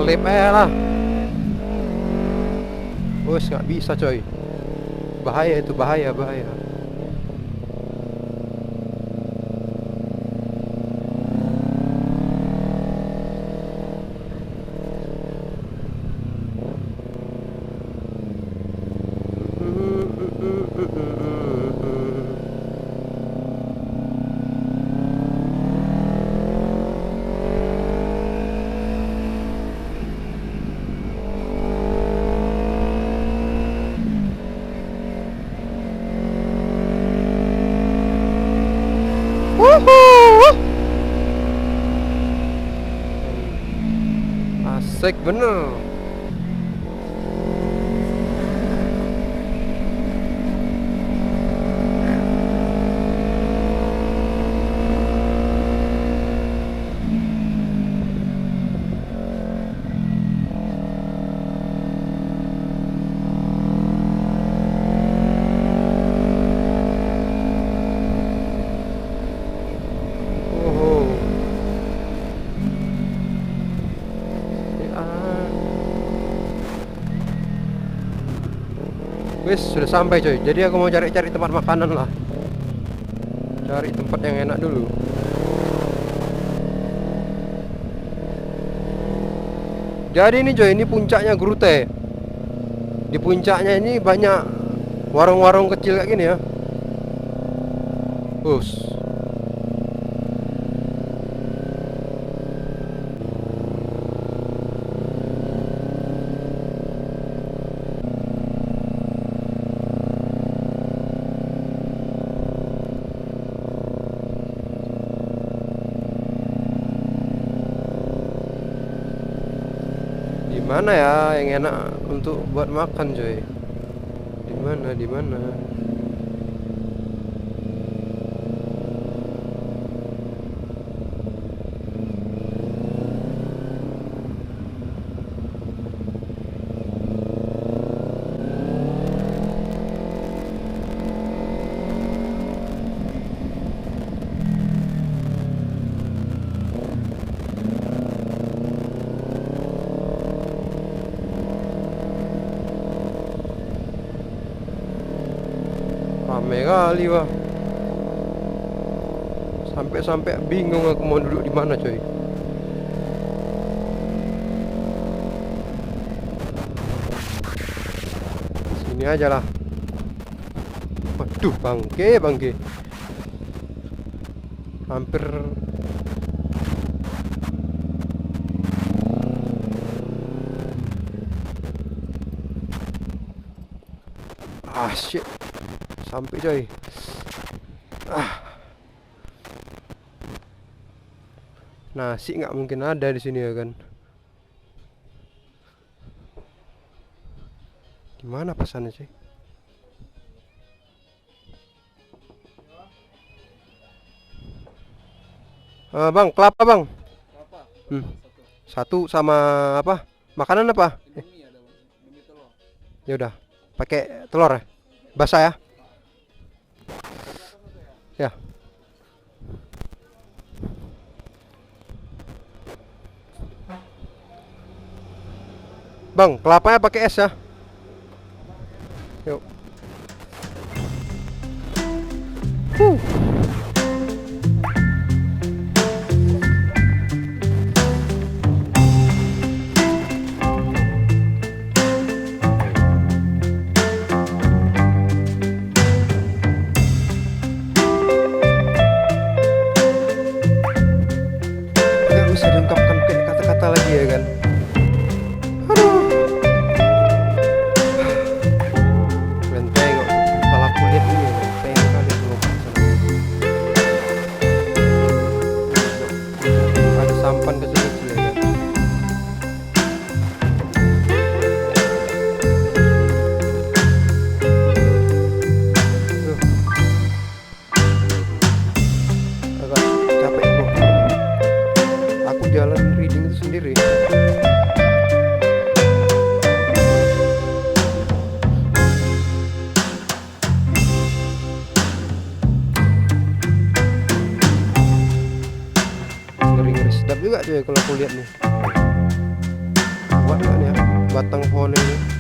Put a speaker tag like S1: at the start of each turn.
S1: Selip aja lah. Bos, nggak bisa coy. Bahaya itu, bahaya. Asik bener. Wis, sudah sampai coy. Jadi aku mau cari-cari tempat makanan lah. Cari tempat yang enak dulu. Jadi ini coy, ini puncaknya Gurute. Di puncaknya ini banyak warung-warung kecil kayak gini ya. Bus. Mana ya yang enak untuk buat makan coy? Di mana? Rame kali wah. Sampai bingung aku mau duduk di mana coy. Sini aja lah. Waduh, bangke. Hampir shit. Sampai coy. Nasi nggak mungkin ada di sini ya kan? Gimana pesannya sih? Bang, kelapa bang. Satu sama apa? Makanan apa? Ya udah, pakai telur ya. Basah ya. Ya. Bang, kelapanya pakai es ya. Yuk. Nggak bisa diungkapkan kayak kata-kata lagi ya kan. Jalan reading itu sendiri. Ngeri-ngeri sedap juga cuy kalau aku lihat nih. batang pohon ini.